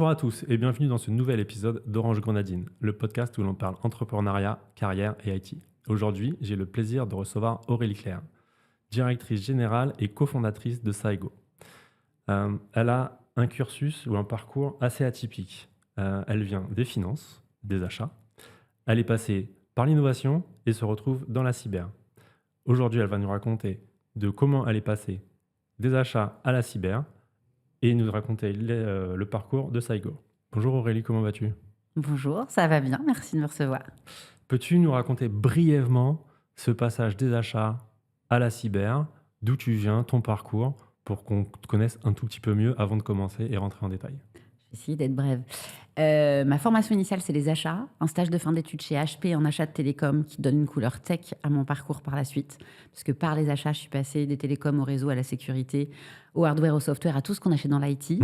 Bonjour à tous et bienvenue dans ce nouvel épisode d'Orange Grenadine, le podcast où l'on parle entrepreneuriat, carrière et IT. Aujourd'hui, j'ai le plaisir de recevoir Aurélie Claire, directrice générale et cofondatrice de Saigo. Elle a un cursus ou un parcours assez atypique. Elle vient des finances, des achats. Elle est passée par l'innovation et se retrouve dans la cyber. Aujourd'hui, elle va nous raconter de comment elle est passée des achats à la cyber et nous raconter le parcours de Saigo. Bonjour Aurélie, comment vas-tu? Bonjour, ça va bien, merci de me recevoir. Peux-tu nous raconter brièvement ce passage des achats à la cyber, d'où tu viens, ton parcours, pour qu'on te connaisse un tout petit peu mieux avant de commencer et rentrer en détail? Je vais essayer d'être brève. Ma formation initiale, c'est les achats. Un stage de fin d'études chez HP en achat de télécom qui donne une couleur tech à mon parcours par la suite. Parce que par les achats, je suis passée des télécoms au réseau, à la sécurité, au hardware, au software, à tout ce qu'on achète dans l'IT.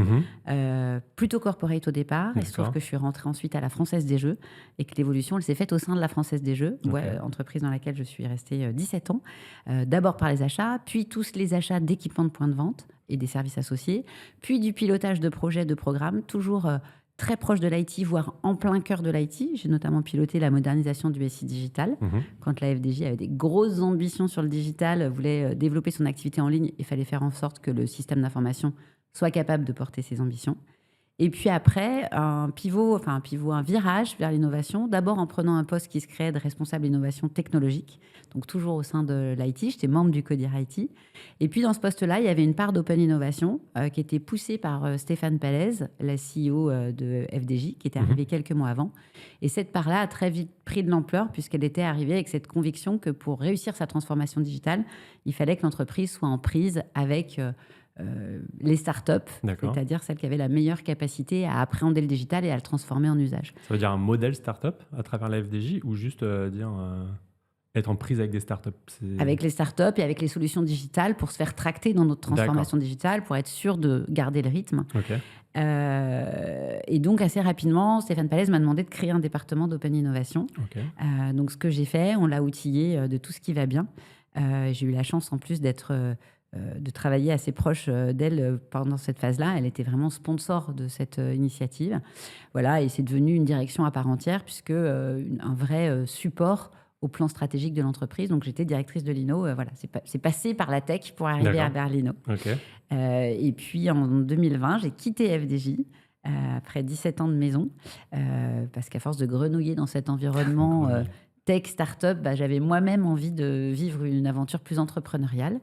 Plutôt corporate au départ. Il se trouve D'accord. que je suis rentrée ensuite à la Française des Jeux et que l'évolution, elle s'est faite au sein de la Française des Jeux, Ok. entreprise dans laquelle je suis restée 17 ans. D'abord par les achats, puis tous les achats d'équipements de points de vente et des services associés, puis du pilotage de projets, de programmes, toujours très proche de l'IT, voire en plein cœur de l'IT. J'ai notamment piloté la modernisation du SI digital. Mhm. Quand la FDJ avait des grosses ambitions sur le digital, voulait développer son activité en ligne, il fallait faire en sorte que le système d'information soit capable de porter ses ambitions. Et puis après, un virage vers l'innovation, d'abord en prenant un poste qui se crée de responsable innovation technologique, donc toujours au sein de l'IT, j'étais membre du CODIR IT. Et puis dans ce poste-là, il y avait une part d'open innovation qui était poussée par Stéphane Pallez, la CEO de FDJ, qui était arrivée quelques mois avant. Et cette part-là a très vite pris de l'ampleur puisqu'elle était arrivée avec cette conviction que pour réussir sa transformation digitale, il fallait que l'entreprise soit en prise avec les startups, D'accord. c'est-à-dire celles qui avaient la meilleure capacité à appréhender le digital et à le transformer en usage. Ça veut dire un modèle startup à travers la FDJ ou juste être en prise avec des startups? Avec les startups et avec les solutions digitales pour se faire tracter dans notre transformation digitale, pour être sûr de garder le rythme. Ok. Et donc, assez rapidement, Stéphane Pallez m'a demandé de créer un département d'open innovation. Ok. Donc, ce que j'ai fait, on l'a outillé de tout ce qui va bien. J'ai eu la chance, en plus, de travailler assez proche d'elle pendant cette phase-là. Elle était vraiment sponsor de cette initiative. Voilà, et c'est devenu une direction à part entière, puisque un vrai support au plan stratégique de l'entreprise. Donc, j'étais directrice de l'INO. Voilà, c'est passé par la tech pour arriver vers l'INO. Ok. Et puis, en 2020, j'ai quitté FDJ après 17 ans de maison, parce qu'à force de grenouiller dans cet environnement tech, start-up, j'avais moi-même envie de vivre une aventure plus entrepreneuriale.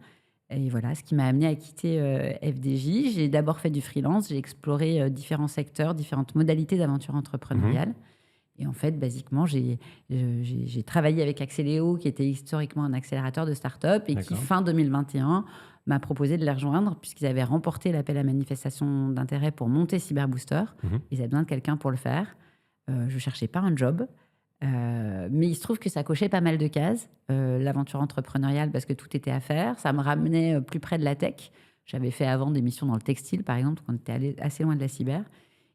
Et voilà, ce qui m'a amené à quitter FDJ. J'ai d'abord fait du freelance, j'ai exploré différents secteurs, différentes modalités d'aventure entrepreneuriale. Et en fait, basiquement, j'ai travaillé avec Axeléo, qui était historiquement un accélérateur de start-up et qui, D'accord. fin 2021, m'a proposé de les rejoindre puisqu'ils avaient remporté l'appel à manifestation d'intérêt pour monter Cyberbooster. Ils avaient besoin de quelqu'un pour le faire. Je ne cherchais pas un job. Mais il se trouve que ça cochait pas mal de cases, l'aventure entrepreneuriale, parce que tout était à faire. Ça me ramenait plus près de la tech. J'avais fait avant des missions dans le textile, par exemple, quand on était allé assez loin de la cyber.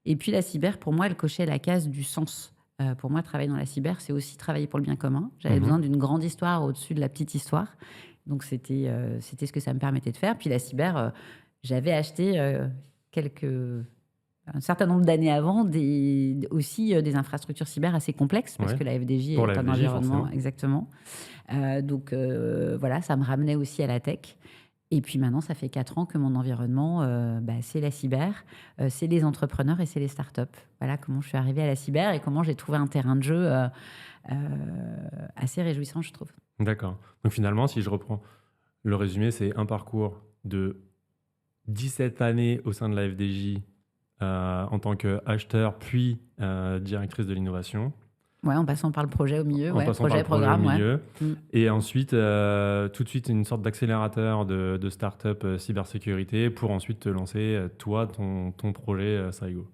Et puis la cyber, pour moi, elle cochait la case du sens. Pour moi, travailler dans la cyber, c'est aussi travailler pour le bien commun. J'avais besoin d'une grande histoire au-dessus de la petite histoire. Donc, c'était ce que ça me permettait de faire. Puis la cyber, j'avais acheté un certain nombre d'années avant, aussi des infrastructures cyber assez complexes, parce que la FDJ Pour est la un FDJ, environnement, forcément. exactement. Donc voilà, ça me ramenait aussi à la tech. Et puis maintenant, ça fait 4 ans que mon environnement, c'est la cyber, c'est les entrepreneurs et c'est les startups. Voilà comment je suis arrivée à la cyber et comment j'ai trouvé un terrain de jeu assez réjouissant, je trouve. D'accord. Donc finalement, si je reprends le résumé, c'est un parcours de 17 années au sein de la FDJ en tant qu'acheteur, puis directrice de l'innovation. Ouais, en passant par le projet au milieu, En passant par projet, le projet programme, au milieu. Mm. Et ensuite, tout de suite, une sorte d'accélérateur de start-up cybersécurité pour ensuite te lancer, toi, ton projet Saigo.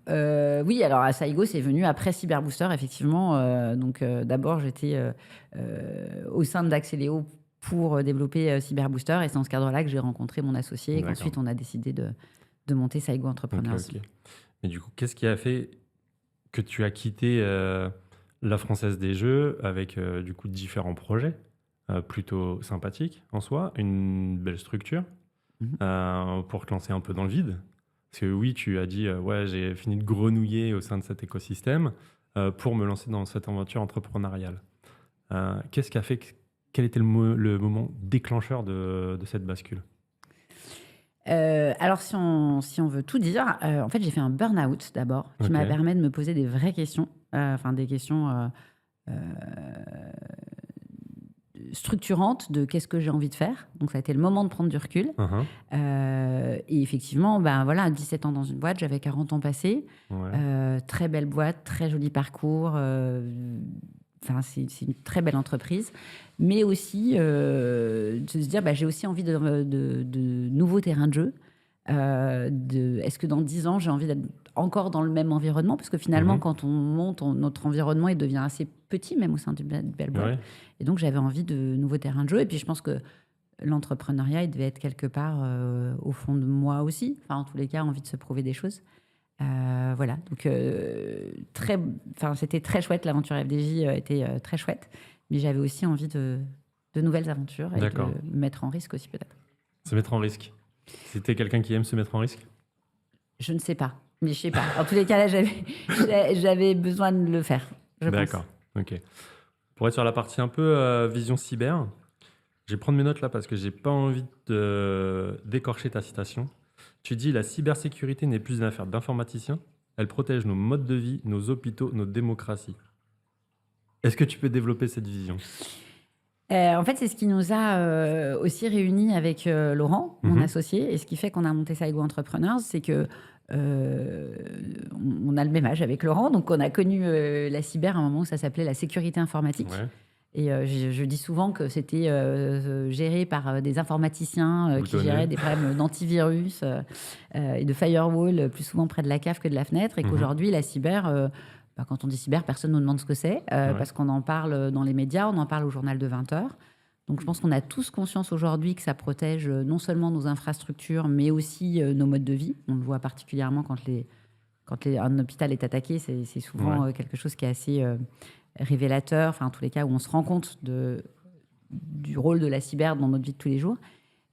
Oui, alors à Saigo, c'est venu après Cyberbooster, effectivement. Donc d'abord, j'étais au sein d'Axeléo pour développer Cyberbooster. Et c'est dans ce cadre-là que j'ai rencontré mon associé et D'accord. qu'ensuite, on a décidé de monter Saigo Entrepreneurs. Ok. Mais du coup, qu'est-ce qui a fait que tu as quitté la Française des Jeux avec du coup différents projets plutôt sympathiques en soi, une belle structure pour te lancer un peu dans le vide? Parce que oui, tu as dit, ouais, j'ai fini de grenouiller au sein de cet écosystème pour me lancer dans cette aventure entrepreneuriale. Qu'est-ce qui a fait, quel était le moment déclencheur de cette bascule? Alors, si on veut tout dire, en fait, j'ai fait un burn-out d'abord, qui m'a Ok. permis de me poser des vraies questions, enfin des questions euh, structurantes de qu'est-ce que j'ai envie de faire. Donc, ça a été le moment de prendre du recul. Uhum. Et effectivement, ben voilà, 17 ans dans une boîte, j'avais 40 ans passés. Ouais. Très belle boîte, très joli parcours. Enfin, c'est une très belle entreprise. Mais aussi, de se dire, bah, j'ai aussi envie de nouveaux terrains de jeu. Est-ce que dans 10 ans, j'ai envie d'être encore dans le même environnement? Parce que finalement, Mhm. quand on monte, notre environnement, il devient assez petit, même au sein d'une belle boîte. Ouais. Et donc, j'avais envie de nouveaux terrains de jeu. Et puis, je pense que l'entrepreneuriat, il devait être quelque part au fond de moi aussi. Enfin, en tous les cas, envie de se prouver des choses. Voilà, donc c'était très chouette, l'aventure FDJ était très chouette, mais j'avais aussi envie de nouvelles aventures et de D'accord. me mettre en risque aussi peut-être. Se mettre en risque. C'était quelqu'un qui aime se mettre en risque? Je ne sais pas, mais je sais pas. En tous les cas, là, j'avais besoin de le faire, je pense. D'accord. Ok. Pour être sur la partie un peu vision cyber, je vais prendre mes notes là parce que j'ai pas envie de d'écorcher ta citation. Tu dis la cybersécurité n'est plus une affaire d'informaticiens, elle protège nos modes de vie, nos hôpitaux, nos démocraties. Est-ce que tu peux développer cette vision? En fait, c'est ce qui nous a aussi réunis avec Laurent, mon Mhm. associé, et ce qui fait qu'on a monté Saigo Entrepreneurs, c'est que on a le même âge avec Laurent, donc on a connu la cyber à un moment où ça s'appelait la sécurité informatique. Ouais. Et je dis souvent que c'était géré par des informaticiens qui Boutonneux. géraient des problèmes d'antivirus et de firewall, plus souvent près de la cave que de la fenêtre, et Mhm. qu'aujourd'hui, la cyber, quand on dit cyber, personne ne nous demande ce que c'est, Ouais. parce qu'on en parle dans les médias, on en parle au journal de 20 heures. Donc je pense qu'on a tous conscience aujourd'hui que ça protège non seulement nos infrastructures, mais aussi nos modes de vie. On le voit particulièrement quand un hôpital est attaqué, c'est souvent Ouais. quelque chose qui est assez révélateur, enfin en tous les cas où on se rend compte du rôle de la cyber dans notre vie de tous les jours.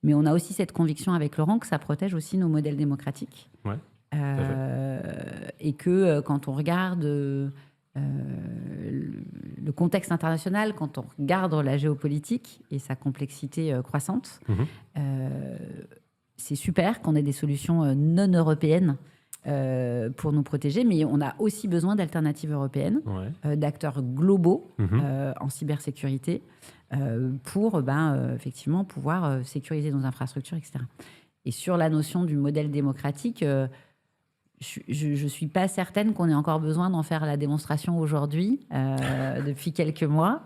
Mais on a aussi cette conviction avec Laurent que ça protège aussi nos modèles démocratiques. Ouais. Tout à fait. Et que quand on regarde le contexte international, quand on regarde la géopolitique et sa complexité croissante, Mhm. euh, c'est super qu'on ait des solutions non européennes pour nous protéger, mais on a aussi besoin d'alternatives européennes, Ouais. d'acteurs globaux Mhm. en cybersécurité pour effectivement pouvoir sécuriser nos infrastructures, etc. Et sur la notion du modèle démocratique, je ne suis pas certaine qu'on ait encore besoin d'en faire la démonstration aujourd'hui, depuis quelques mois,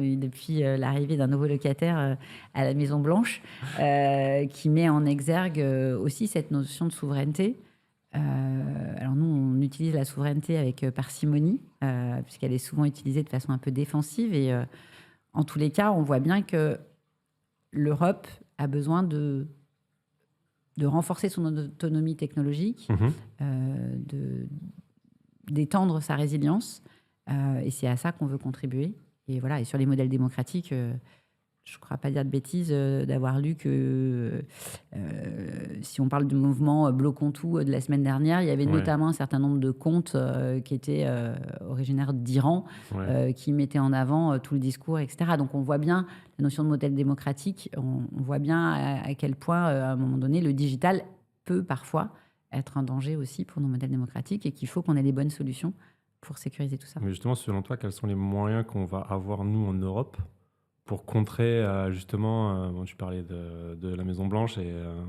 et depuis l'arrivée d'un nouveau locataire à la Maison Blanche, qui met en exergue aussi cette notion de souveraineté. Alors nous, on utilise la souveraineté avec parcimonie, puisqu'elle est souvent utilisée de façon un peu défensive. Et en tous les cas, on voit bien que l'Europe a besoin de renforcer son autonomie technologique, Mhm. d'étendre sa résilience. Et c'est à ça qu'on veut contribuer. Et voilà. Et sur les modèles démocratiques, je ne crois pas dire de bêtises d'avoir lu que si on parle du mouvement Bloquons tout de la semaine dernière, il y avait Ouais. notamment un certain nombre de comptes qui étaient originaires d'Iran, Ouais. qui mettaient en avant tout le discours, etc. Donc on voit bien la notion de modèle démocratique, on voit bien à quel point, à un moment donné, le digital peut parfois être un danger aussi pour nos modèles démocratiques et qu'il faut qu'on ait les bonnes solutions pour sécuriser tout ça. Mais justement, selon toi, quels sont les moyens qu'on va avoir, nous, en Europe, pour contrer, justement, bon, tu parlais de la Maison-Blanche,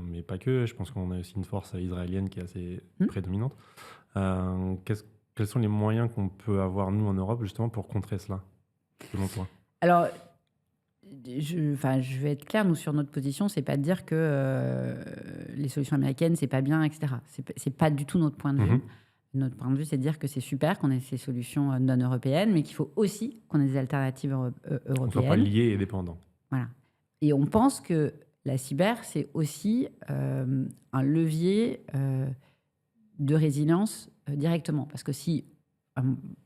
mais pas que. Je pense qu'on a aussi une force israélienne qui est assez prédominante. Quels sont les moyens qu'on peut avoir, nous, en Europe, justement, pour contrer cela, selon toi? Alors, je vais être claire, nous, sur notre position, c'est pas de dire que les solutions américaines, c'est pas bien, etc. C'est pas du tout notre point de vue. Mhm. Notre point de vue, c'est de dire que c'est super qu'on ait ces solutions non européennes, mais qu'il faut aussi qu'on ait des alternatives européennes. On ne soit pas liés et dépendants. Voilà. Et on pense que la cyber, c'est aussi un levier de résilience directement. Parce que si,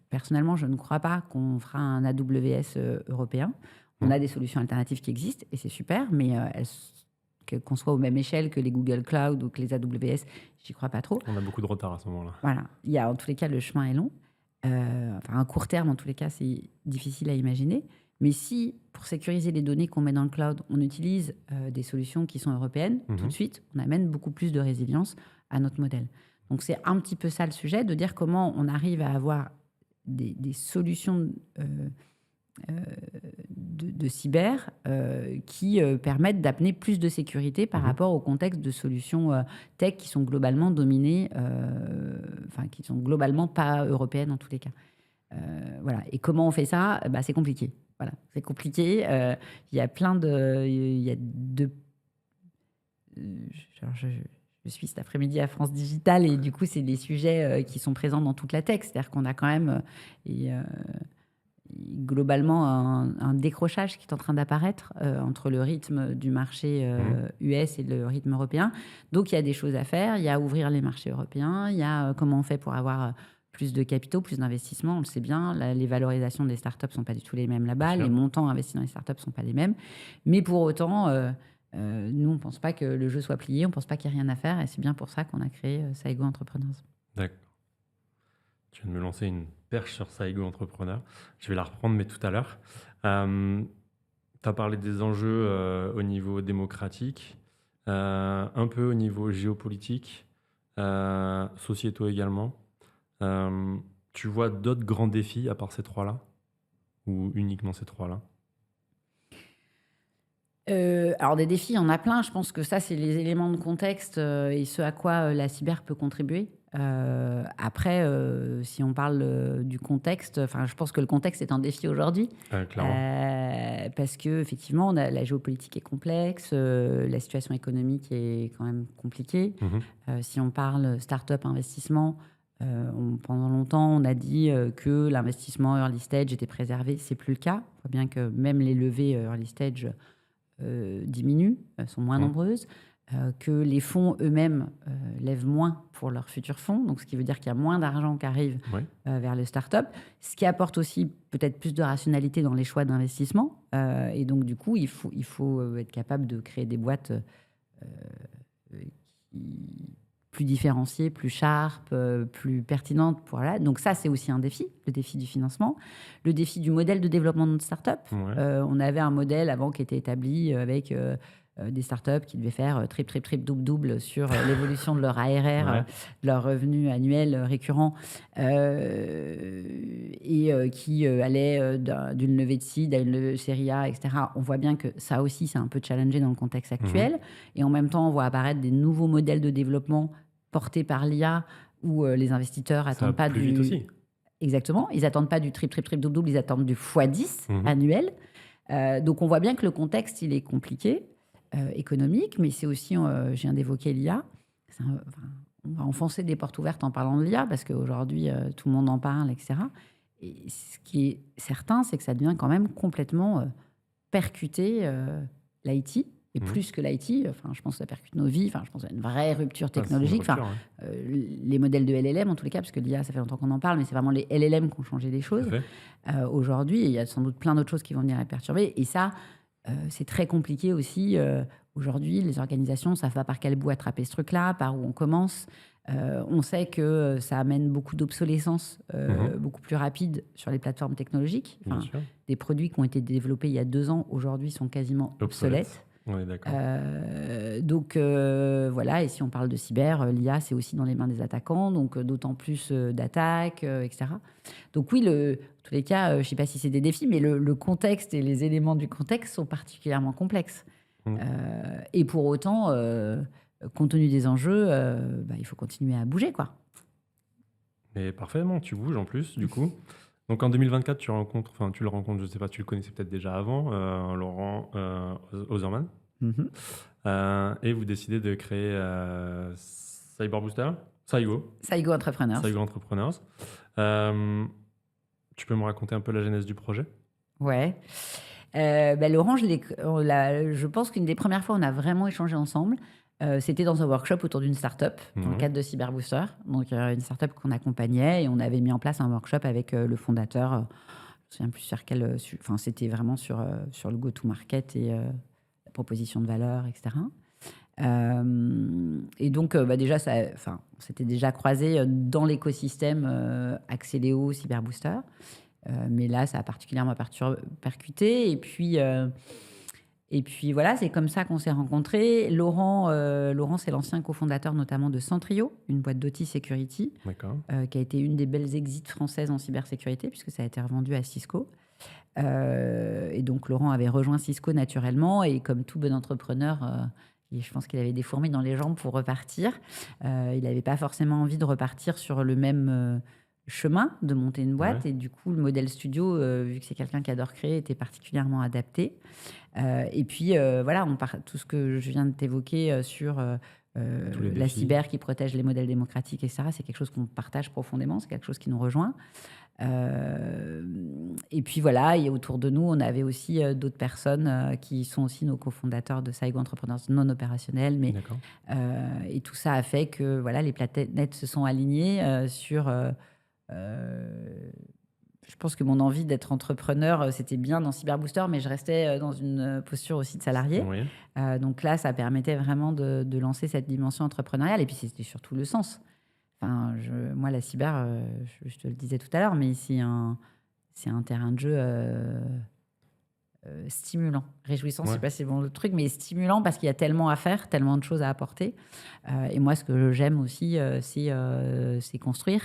personnellement, je ne crois pas qu'on fera un AWS européen. On a des solutions alternatives qui existent et c'est super, mais qu'on soit aux mêmes échelles que les Google Cloud ou que les AWS, j'y crois pas trop. On a beaucoup de retard à ce moment-là. Voilà. En tous les cas, le chemin est long. À court terme, en tous les cas, c'est difficile à imaginer. Mais si, pour sécuriser les données qu'on met dans le cloud, on utilise des solutions qui sont européennes, tout de suite, on amène beaucoup plus de résilience à notre modèle. Donc, c'est un petit peu ça le sujet, de dire comment on arrive à avoir des solutions de cyber qui permettent d'amener plus de sécurité par rapport au contexte de solutions tech qui sont globalement dominées, qui sont globalement pas européennes en tous les cas. Voilà. Et comment on fait ça? C'est compliqué. Voilà, c'est compliqué. Il y a plein de... Je suis cet après-midi à France Digital et du coup, c'est des sujets qui sont présents dans toute la tech. C'est-à-dire qu'on a quand même globalement un décrochage qui est en train d'apparaître entre le rythme du marché US et le rythme européen. Donc, il y a des choses à faire. Il y a ouvrir les marchés européens. Il y a comment on fait pour avoir plus de capitaux, plus d'investissements. On le sait bien, les valorisations des startups ne sont pas du tout les mêmes là-bas. Les montants investis dans les startups ne sont pas les mêmes. Mais pour autant, nous, on ne pense pas que le jeu soit plié. On ne pense pas qu'il y a rien à faire. Et c'est bien pour ça qu'on a créé Saigo Entrepreneurs. D'accord. Tu viens de me lancer une perche sur Saigo Entrepreneur. Je vais la reprendre, mais tout à l'heure. Tu as parlé des enjeux au niveau démocratique, un peu au niveau géopolitique, sociétaux également. Tu vois d'autres grands défis à part ces trois-là? Ou uniquement ces trois-là? Alors des défis, il y en a plein. Je pense que ça, c'est les éléments de contexte et ce à quoi la cyber peut contribuer. Après, si on parle du contexte, je pense que le contexte est un défi aujourd'hui. Clairement. Parce que effectivement, la géopolitique est complexe, la situation économique est quand même compliquée. Si on parle start-up investissement, pendant longtemps, on a dit que l'investissement early stage était préservé. C'est plus le cas. On voit bien que même les levées early stage diminuent, sont moins nombreuses, que les fonds eux-mêmes lèvent moins pour leurs futurs fonds, donc ce qui veut dire qu'il y a moins d'argent qui arrive vers le start-up, ce qui apporte aussi peut-être plus de rationalité dans les choix d'investissement. Et donc, du coup, il faut être capable de créer des boîtes plus différenciées, plus sharp, plus pertinentes. Voilà. Donc ça, c'est aussi un défi, le défi du financement. Le défi du modèle de développement de notre start-up. On avait un modèle avant qui était établi avec des startups qui devaient faire triple, double sur l'évolution de leur ARR, de leur revenu annuel récurrent, et qui allait d'une levée de seed à une levée de série A, etc. On voit bien que ça aussi, c'est un peu challengé dans le contexte actuel. Et en même temps, on voit apparaître des nouveaux modèles de développement portés par l'IA où les investisseurs attendent pas du... Vite aussi. Exactement. Ils attendent pas du triple, double, ils attendent du x10 annuel. Donc, on voit bien que le contexte, il est compliqué. Économique, mais c'est aussi, je viens d'évoquer l'IA. On va enfoncer des portes ouvertes en parlant de l'IA parce qu'aujourd'hui, tout le monde en parle, etc. Et ce qui est certain, c'est que ça devient quand même complètement percuté l'IT. Et plus que l'IT, je pense que ça percute nos vies. Je pense à une vraie rupture technologique. Les modèles de LLM, en tous les cas, parce que l'IA, ça fait longtemps qu'on en parle, mais c'est vraiment les LLM qui ont changé les choses. Aujourd'hui, il y a sans doute plein d'autres choses qui vont venir les perturber. Et ça, c'est très compliqué aussi. Aujourd'hui, les organisations ne savent pas par quel bout attraper ce truc-là, par où on commence. On sait que ça amène beaucoup d'obsolescence beaucoup plus rapide sur les plateformes technologiques. Des produits qui ont été développés il y a 2 ans, aujourd'hui, sont quasiment obsolètes. Oui, d'accord. Donc, voilà. Et si on parle de cyber, l'IA, c'est aussi dans les mains des attaquants, donc d'autant plus d'attaques, etc. Donc oui, en tous les cas, je ne sais pas si c'est des défis, mais le contexte et les éléments du contexte sont particulièrement complexes. Et pour autant, compte tenu des enjeux, il faut continuer à bouger, quoi. Mais parfaitement, tu bouges en plus, du coup. Donc en 2024, tu le rencontres, je ne sais pas, tu le connaissais peut-être déjà avant, Laurent Ozerman. Et vous décidez de créer Cyberbooster, Saigo Entrepreneurs. Saigo Entrepreneurs. Tu peux me raconter un peu la genèse du projet? Ouais. Laurent, je pense qu'une des premières fois où on a vraiment échangé ensemble, c'était dans un workshop autour d'une start-up, dans le cadre de Cyberbooster. Donc, une start-up qu'on accompagnait et on avait mis en place un workshop avec le fondateur. Je ne me souviens plus sur quel... c'était vraiment sur le go-to-market et la proposition de valeur, etc. Et donc, déjà, on s'était déjà croisés dans l'écosystème Axeléo, Cyberbooster. Mais là, ça a particulièrement percuté. Et puis voilà, c'est comme ça qu'on s'est rencontrés. Laurent, c'est l'ancien cofondateur notamment de Centrio, une boîte d'OT Security, qui a été une des belles exits françaises en cybersécurité, puisque ça a été revendu à Cisco. Et donc, Laurent avait rejoint Cisco naturellement. Et comme tout bon entrepreneur, je pense qu'il avait des fourmis dans les jambes pour repartir. Il n'avait pas forcément envie de repartir sur le même chemin, de monter une boîte. Et du coup, le modèle studio, vu que c'est quelqu'un qui adore créer, était particulièrement adapté. Et puis, voilà, tout ce que je viens de t'évoquer sur la cyber qui protège les modèles démocratiques, etc., c'est quelque chose qu'on partage profondément, c'est quelque chose qui nous rejoint. Et puis voilà, et autour de nous, on avait aussi d'autres personnes qui sont aussi nos cofondateurs de Saigo Entrepreneurs non opérationnels. Et tout ça a fait que voilà, les planètes se sont alignées sur... je pense que mon envie d'être entrepreneur, c'était bien dans Cyberbooster, mais je restais dans une posture aussi de salarié. Oui. Donc là, ça permettait vraiment de lancer cette dimension entrepreneuriale. Et puis, c'était surtout le sens. Enfin, moi, la cyber, je te le disais tout à l'heure, mais c'est un terrain de jeu stimulant. Réjouissant, je ne sais pas si c'est bon le truc, mais stimulant parce qu'il y a tellement à faire, tellement de choses à apporter. Et moi, ce que j'aime aussi, c'est construire.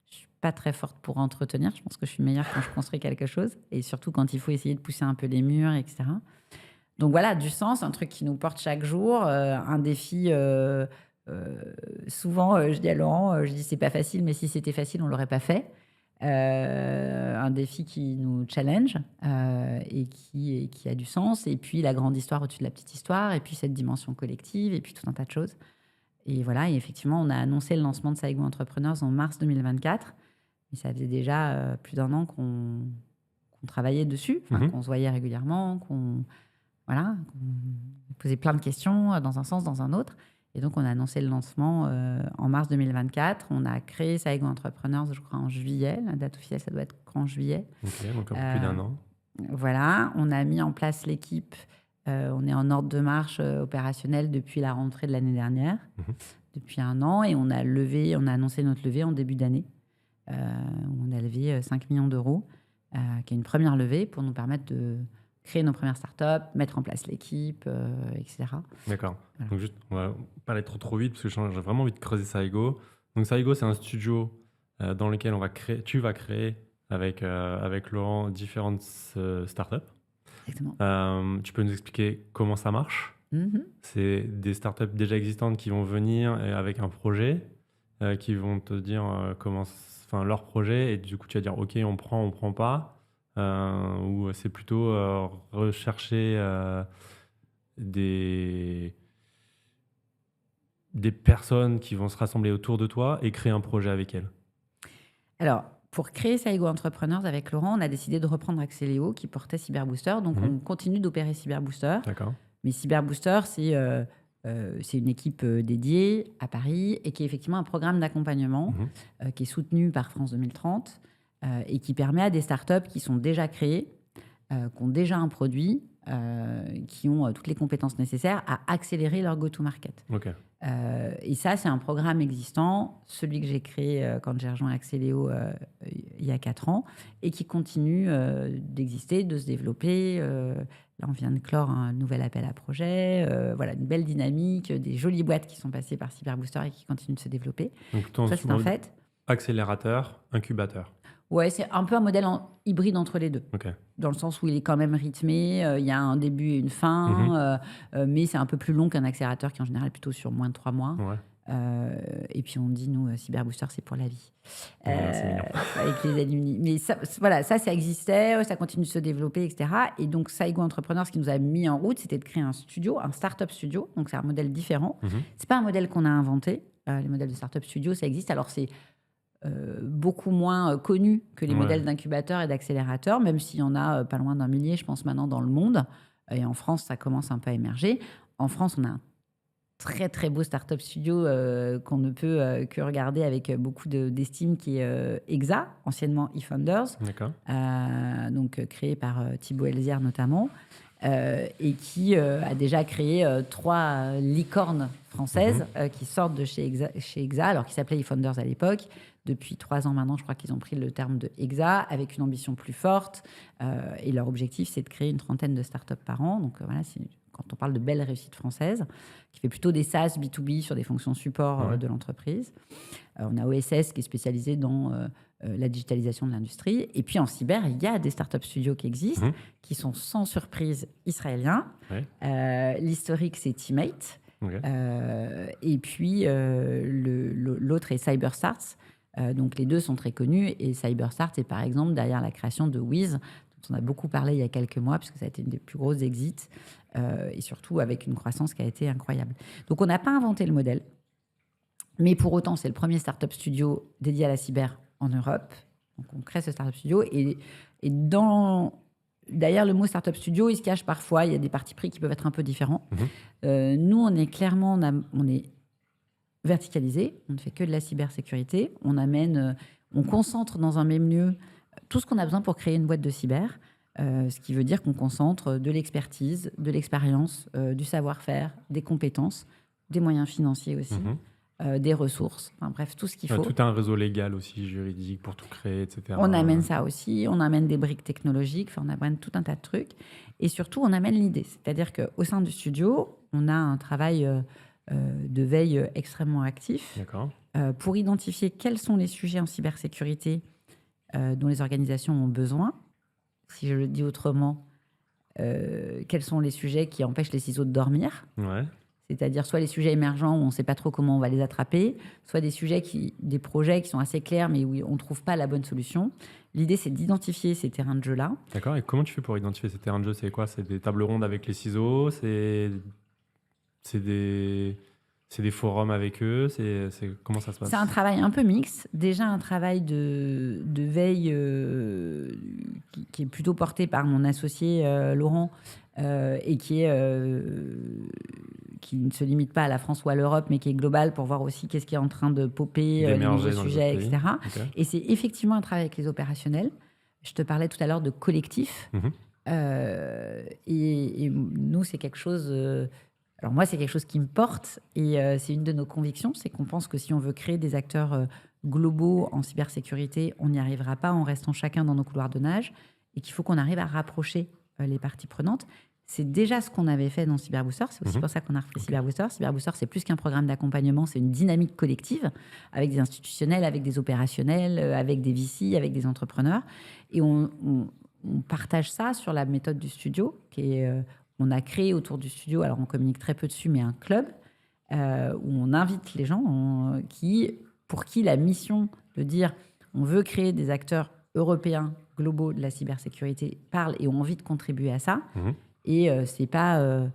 Je ne suis pas très forte pour entretenir. Je pense que je suis meilleure quand je construis quelque chose. Et surtout quand il faut essayer de pousser un peu les murs, etc. Donc voilà, du sens, un truc qui nous porte chaque jour, un défi... souvent, je dis à Laurent, je dis c'est pas facile, mais si c'était facile, on l'aurait pas fait. Un défi qui nous challenge et qui a du sens. Et puis la grande histoire au-dessus de la petite histoire. Et puis cette dimension collective. Et puis tout un tas de choses. Et voilà. Et effectivement, on a annoncé le lancement de Saigo Entrepreneurs en mars 2024. Mais ça faisait déjà plus d'un an qu'on travaillait dessus, qu'on se voyait régulièrement, qu'on posait plein de questions dans un sens, dans un autre. Et donc, on a annoncé le lancement en mars 2024. On a créé Saigo Entrepreneurs, je crois, en juillet. La date officielle, ça doit être en juillet. Ok, donc un peu plus d'un an. Voilà. On a mis en place l'équipe. On est en ordre de marche opérationnelle depuis la rentrée de l'année dernière, depuis un an. Et on a annoncé notre levée en début d'année. On a levé 5 millions d'euros, qui est une première levée pour nous permettre de créer nos premières startups, mettre en place l'équipe, etc. D'accord. Voilà. Donc juste, on va pas aller trop vite parce que j'ai vraiment envie de creuser Saigo. Donc Saigo, c'est un studio dans lequel tu vas créer avec Laurent différentes startups. Exactement. Tu peux nous expliquer comment ça marche? C'est des startups déjà existantes qui vont venir avec un projet, qui vont te dire leur projet, et du coup tu vas dire ok, on prend pas. Ou c'est plutôt rechercher des personnes qui vont se rassembler autour de toi et créer un projet avec elles? Alors, pour créer Saigo Entrepreneurs avec Laurent, on a décidé de reprendre Axeléo qui portait Cyberbooster. Donc, on continue d'opérer Cyberbooster. D'accord. Mais Cyberbooster, c'est une équipe dédiée à Paris et qui est effectivement un programme d'accompagnement qui est soutenu par France 2030. Et qui permet à des startups qui sont déjà créées, qui ont déjà un produit, qui ont toutes les compétences nécessaires à accélérer leur go-to-market. Okay. Et ça, c'est un programme existant, celui que j'ai créé quand j'ai rejoint Axeléo il y a 4 ans, et qui continue d'exister, de se développer. Là, on vient de clore un nouvel appel à projet. Voilà, une belle dynamique, des jolies boîtes qui sont passées par Cyberbooster et qui continuent de se développer. Donc, ça, c'est un fait. Accélérateur, incubateur. Ouais, c'est un peu un modèle hybride entre les deux. Okay. Dans le sens où il est quand même rythmé, il y a un début et une fin, mais c'est un peu plus long qu'un accélérateur qui en général est plutôt sur moins de 3 mois. Ouais. Et puis on dit, nous, Cyberbooster, c'est pour la vie. C'est mignon. Avec les alumni. Mais ça existait, ça continue de se développer, etc. Et donc Saigo Entrepreneurs, ce qui nous a mis en route, c'était de créer un studio, un startup studio. Donc c'est un modèle différent. C'est pas un modèle qu'on a inventé. Les modèles de startup studio, ça existe. Alors c'est beaucoup moins connu que les modèles d'incubateurs et d'accélérateurs, même s'il y en a pas loin d'1 millier, je pense, maintenant dans le monde. Et en France, ça commence un peu à émerger. En France, on a un très, très beau startup studio qu'on ne peut que regarder avec beaucoup d'estime, qui est EXA, anciennement eFounders. D'accord. Donc créé par Thibaut Elzière notamment. et qui a déjà créé 3 licornes françaises qui sortent de chez Exa, alors qui s'appelaient eFounders à l'époque. Depuis 3 ans maintenant, je crois qu'ils ont pris le terme de Exa avec une ambition plus forte. Et leur objectif, c'est de créer une 30aine de startups par an. Donc voilà, quand on parle de belles réussites françaises, qui fait plutôt des SaaS B2B sur des fonctions support de l'entreprise. On a OSS qui est spécialisé dans la digitalisation de l'industrie. Et puis en cyber, il y a des startup studios qui existent, qui sont sans surprise israéliens. L'historique, c'est Teammate. Et puis l'autre est CyberStarts. Donc les deux sont très connus. Et CyberStarts est par exemple derrière la création de Wiz, dont on a beaucoup parlé il y a quelques mois, puisque ça a été une des plus grosses exits. Et surtout avec une croissance qui a été incroyable. Donc on n'a pas inventé le modèle. Mais pour autant, c'est le premier startup studio dédié à la cyber en Europe. Donc, on crée ce startup studio. Et derrière le mot startup studio, il se cache parfois, il y a des partis pris qui peuvent être un peu différents. Nous, on est clairement, on est verticalisé. On ne fait que de la cybersécurité. On concentre dans un même lieu tout ce qu'on a besoin pour créer une boîte de cyber. Ce qui veut dire qu'on concentre de l'expertise, de l'expérience, du savoir-faire, des compétences, des moyens financiers aussi. Des ressources, enfin, bref, tout ce qu'il faut. Tout un réseau légal aussi, juridique, pour tout créer, etc. On amène ça aussi, on amène des briques technologiques, enfin, on amène tout un tas de trucs. Et surtout, on amène l'idée. C'est-à-dire qu'au sein du studio, on a un travail de veille extrêmement actif pour identifier quels sont les sujets en cybersécurité dont les organisations ont besoin. Si je le dis autrement, quels sont les sujets qui empêchent les ciseaux de dormir. C'est-à-dire soit les sujets émergents où on ne sait pas trop comment on va les attraper, soit des projets qui sont assez clairs mais où on ne trouve pas la bonne solution. L'idée, c'est d'identifier ces terrains de jeu-là. D'accord. Et comment tu fais pour identifier ces terrains de jeu? C'est quoi? C'est des tables rondes avec les ciseaux? C'est des forums avec eux? Comment ça se passe? C'est un travail un peu mixte. Déjà, un travail de veille qui est plutôt porté par mon associé Laurent et qui ne se limite pas à la France ou à l'Europe, mais qui est global pour voir aussi qu'est-ce qui est en train de popper, les nouveaux sujets, etc. Et c'est effectivement un travail avec les opérationnels. Je te parlais tout à l'heure de collectif. Et nous, c'est quelque chose... alors moi, c'est quelque chose qui me porte et c'est une de nos convictions, c'est qu'on pense que si on veut créer des acteurs globaux en cybersécurité, on n'y arrivera pas en restant chacun dans nos couloirs de nage et qu'il faut qu'on arrive à rapprocher les parties prenantes. C'est déjà ce qu'on avait fait dans Cyberbooster. C'est aussi pour ça qu'on a repris Cyberbooster. Cyberbooster, c'est plus qu'un programme d'accompagnement, c'est une dynamique collective avec des institutionnels, avec des opérationnels, avec des VC, avec des entrepreneurs. Et on partage ça sur la méthode du studio, on a créé autour du studio, alors on communique très peu dessus, mais un club où on invite les gens pour qui la mission de dire on veut créer des acteurs européens globaux de la cybersécurité parle et ont envie de contribuer à ça. Et c'est pas, je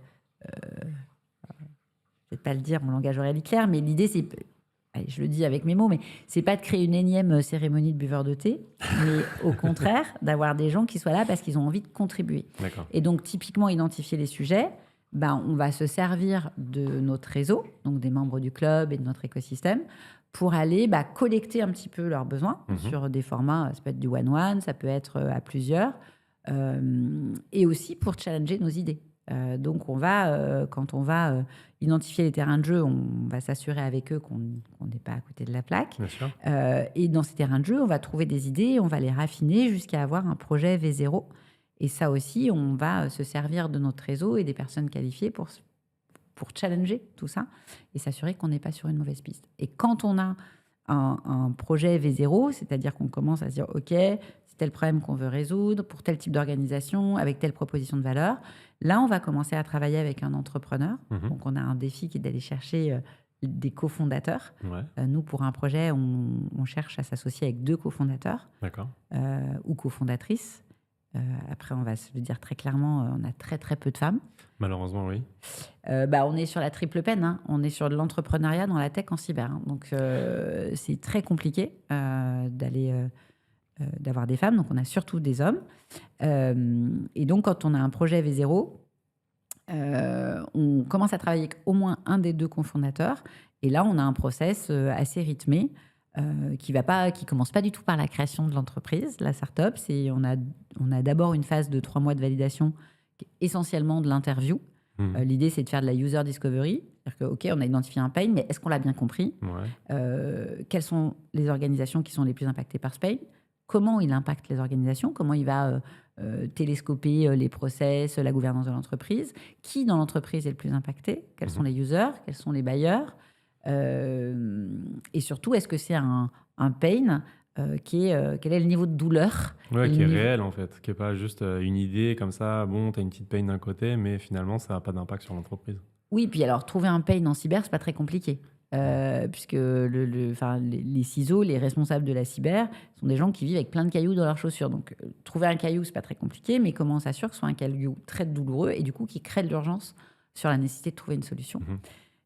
vais pas le dire, mon langage oral est clair, mais l'idée c'est, allez, je le dis avec mes mots, mais c'est pas de créer une énième cérémonie de buveurs de thé, mais au contraire d'avoir des gens qui soient là parce qu'ils ont envie de contribuer. Et donc typiquement identifier les sujets, on va se servir de notre réseau, donc des membres du club et de notre écosystème, pour aller collecter un petit peu leurs besoins sur des formats, ça peut être du one-one, ça peut être à plusieurs, et aussi pour challenger nos idées. Donc, quand on va identifier les terrains de jeu, on va s'assurer avec eux qu'on n'est pas à côté de la plaque. Et dans ces terrains de jeu, on va trouver des idées, on va les raffiner jusqu'à avoir un projet V0. Et ça aussi, on va se servir de notre réseau et des personnes qualifiées pour challenger tout ça et s'assurer qu'on n'est pas sur une mauvaise piste. Et quand on a un projet V0, c'est-à-dire qu'on commence à se dire « Ok, c'est tel problème qu'on veut résoudre pour tel type d'organisation, avec telle proposition de valeur », là, on va commencer à travailler avec un entrepreneur. Donc, on a un défi qui est d'aller chercher des cofondateurs. Nous, pour un projet, on cherche à s'associer avec 2 cofondateurs ou cofondatrices. Après, on va se le dire très clairement, on a très, très peu de femmes. Malheureusement, oui. On est sur la triple peine. On est sur de l'entrepreneuriat dans la tech en cyber. Donc, c'est très compliqué d'avoir des femmes. Donc, on a surtout des hommes. Et donc, quand on a un projet V0, on commence à travailler avec au moins un des 2 cofondateurs. Et là, on a un process assez rythmé qui commence pas du tout par la création de l'entreprise, la start-up. On a d'abord une phase de 3 mois de validation essentiellement de l'interview. L'idée, c'est de faire de la user discovery. C'est-à-dire que, OK, on a identifié un pain, mais est-ce qu'on l'a bien compris? Quelles sont les organisations qui sont les plus impactées par ce pain? Comment il impacte les organisations? Comment il va télescoper les process, la gouvernance de l'entreprise? Qui dans l'entreprise est le plus impacté? Quels sont les users? Quels sont les bailleurs? Et surtout, est-ce que c'est un pain quel est le niveau de douleur? Qui est réel en fait, qui n'est pas juste une idée comme ça, bon, tu as une petite pain d'un côté, mais finalement, ça n'a pas d'impact sur l'entreprise. Oui, puis alors, trouver un pain en cyber, c'est pas très compliqué. Puisque les CISO, les responsables de la cyber, sont des gens qui vivent avec plein de cailloux dans leurs chaussures. Donc, trouver un caillou, c'est pas très compliqué, mais comment on s'assure que ce soit un caillou très douloureux et du coup qui crée de l'urgence sur la nécessité de trouver une solution.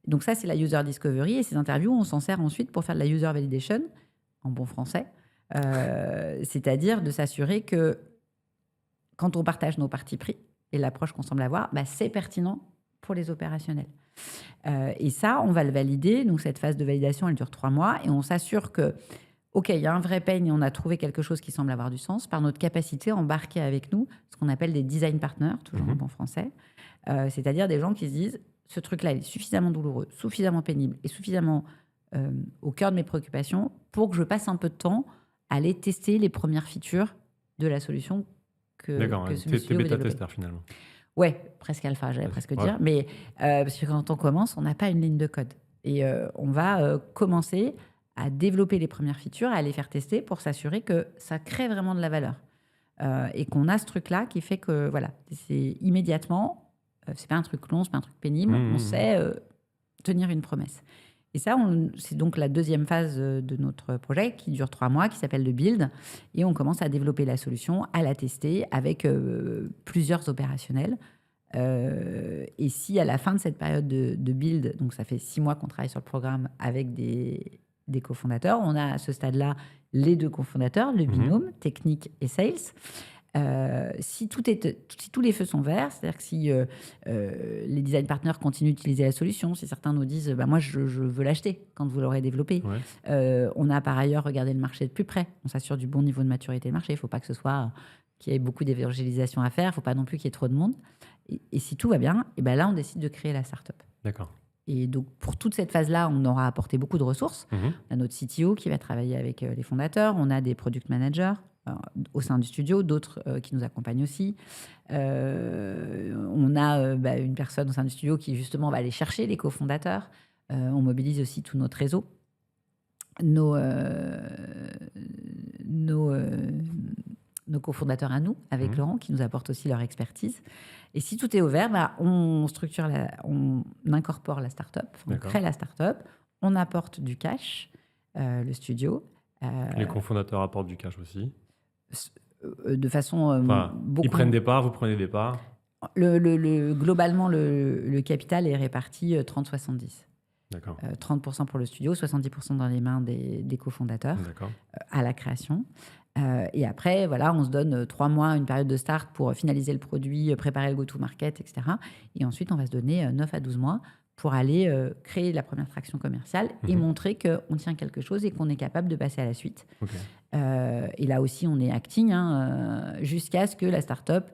Donc ça, c'est la user discovery, et ces interviews, on s'en sert ensuite pour faire de la user validation, en bon français. C'est-à-dire de s'assurer que quand on partage nos partis pris et l'approche qu'on semble avoir, c'est pertinent pour les opérationnels. Et ça, on va le valider. Donc, cette phase de validation, elle dure 3 mois. Et on s'assure que, OK, il y a un vrai pain et on a trouvé quelque chose qui semble avoir du sens par notre capacité à embarquer avec nous ce qu'on appelle des design partners, toujours en bon français. C'est-à-dire des gens qui se disent, ce truc-là, il est suffisamment douloureux, suffisamment pénible et suffisamment au cœur de mes préoccupations pour que je passe un peu de temps à aller tester les premières features de la solution que ce monsieur veut développer. Bêta-testeur finalement. Ouais, presque alpha, j'allais presque dire. Mais parce que quand on commence, on n'a pas une ligne de code. Et on va commencer à développer les premières features, à les faire tester pour s'assurer que ça crée vraiment de la valeur. Et qu'on a ce truc-là qui fait que, voilà, c'est immédiatement, c'est pas un truc long, c'est pas un truc pénible, on sait tenir une promesse. Et ça, c'est donc la deuxième phase de notre projet qui dure 3 mois, qui s'appelle le build. Et on commence à développer la solution, à la tester avec plusieurs opérationnels. Et si à la fin de cette période de build, donc ça fait 6 mois qu'on travaille sur le programme avec des cofondateurs, on a à ce stade-là les 2 cofondateurs, le binôme technique et sales. Si tous les feux sont verts, c'est-à-dire que si les design partners continuent d'utiliser la solution, si certains nous disent moi je veux l'acheter quand vous l'aurez développé, on a par ailleurs regardé le marché de plus près, on s'assure du bon niveau de maturité de marché, il ne faut pas que ce soit qu'il y ait beaucoup d'évangélisation à faire, il ne faut pas non plus qu'il y ait trop de monde, et si tout va bien, et là on décide de créer la startup. D'accord. Et donc, pour toute cette phase-là, on aura apporté beaucoup de ressources. On a notre CTO qui va travailler avec les fondateurs, on a des product managers au sein du studio, d'autres qui nous accompagnent aussi. On a une personne au sein du studio qui, justement, va aller chercher les cofondateurs. On mobilise aussi tout notre réseau. Nos cofondateurs à nous, avec Laurent, qui nous apportent aussi leur expertise. Et si tout est ouvert, on structure, on incorpore la start-up, on crée la start-up, on apporte du cash, le studio. Les cofondateurs apportent du cash aussi. De façon beaucoup... Ils prennent des parts, vous prenez des parts. Globalement, le capital est réparti 30-70. D'accord. 30% pour le studio, 70% dans les mains des cofondateurs à la création. Et après, voilà, on se donne 3 mois, une période de start pour finaliser le produit, préparer le go-to-market, etc. Et ensuite, on va se donner 9 à 12 mois pour aller créer la première traction commerciale et montrer qu'on tient quelque chose et qu'on est capable de passer à la suite. Et là aussi, on est acting jusqu'à ce que la start-up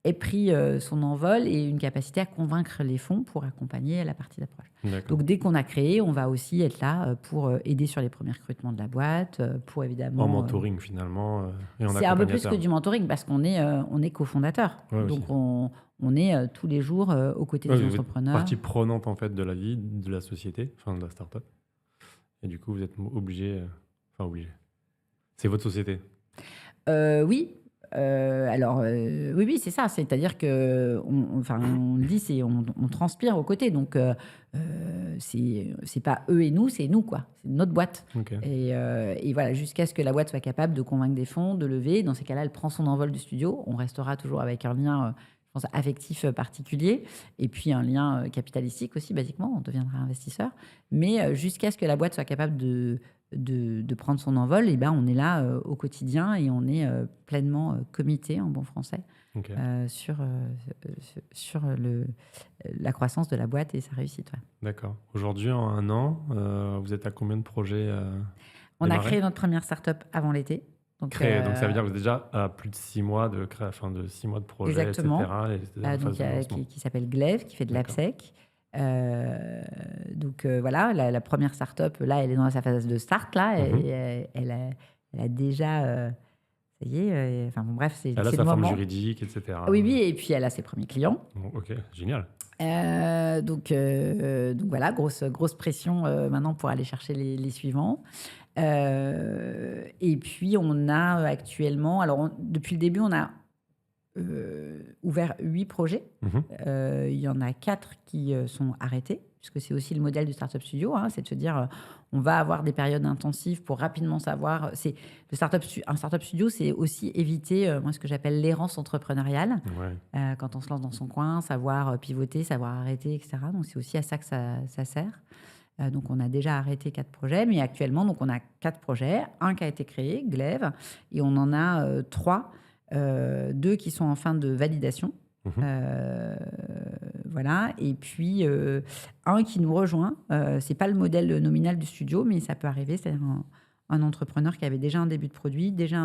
ait pris son envol et une capacité à convaincre les fonds pour accompagner la partie d'approche. Donc, dès qu'on a créé, on va aussi être là pour aider sur les premiers recrutements de la boîte, pour évidemment... En mentoring, finalement. C'est un peu plus que du mentoring, parce qu'on est cofondateur. Donc, on est tous les jours aux côtés des entrepreneurs. Partie prenante, en fait, de la vie de la société, enfin, de la start-up. Et du coup, vous êtes obligé... obligé. C'est votre société. Oui. Oui, c'est ça. C'est-à-dire que, on le dit, on transpire aux côtés. Donc, c'est pas eux et nous, c'est nous, quoi. C'est notre boîte. Et voilà, jusqu'à ce que la boîte soit capable de convaincre des fonds, de lever. Dans ces cas-là, elle prend son envol du studio. On restera toujours avec un lien, je pense, affectif particulier. Et puis, un lien capitalistique aussi, basiquement. On deviendra investisseur. Mais jusqu'à ce que la boîte soit capable de prendre son envol, et on est là au quotidien et on est pleinement committé, en bon français, sur la croissance de la boîte et sa réussite. D'accord. Aujourd'hui, en 1 an, vous êtes à combien de projets On a créé notre première start-up avant l'été. Donc, Créé, donc ça veut dire que vous êtes déjà à plus de 6 mois de création, de 6 mois de projet, exactement. etc. Et en phase Donc, de lancement. qui s'appelle Glaive, qui fait de D'accord. l'AppSec. Donc voilà, la première startup, là, elle est dans sa phase de start, là, Mhm. et elle a déjà, ça y est, enfin bon, bref, Elle a c'est le sa forme moment. juridique, etc. Oui, oui, et puis elle a ses premiers clients. Bon, ok, génial. Donc voilà, grosse pression maintenant pour aller chercher les suivants. Et puis on a actuellement, alors depuis le début, on a ouvert 8 projets. Mhm. Il y en a 4 qui sont arrêtés, puisque c'est aussi le modèle du Startup Studio, hein, c'est de se dire, on va avoir des périodes intensives pour rapidement savoir. Un Startup Studio, c'est aussi éviter, moi, ce que j'appelle l'errance entrepreneuriale. Ouais. Quand on se lance dans son coin, savoir pivoter, savoir arrêter, etc. Donc, c'est aussi à ça que ça sert. Donc, on a déjà arrêté 4 projets, mais actuellement, donc, on a 4 projets. Un qui a été créé, Glaive, et on en a 3, 2 qui sont en fin de validation. Mhm. Voilà. Et puis, un qui nous rejoint. C'est pas le modèle nominal du studio, mais ça peut arriver. C'est un entrepreneur qui avait déjà un début de produit, déjà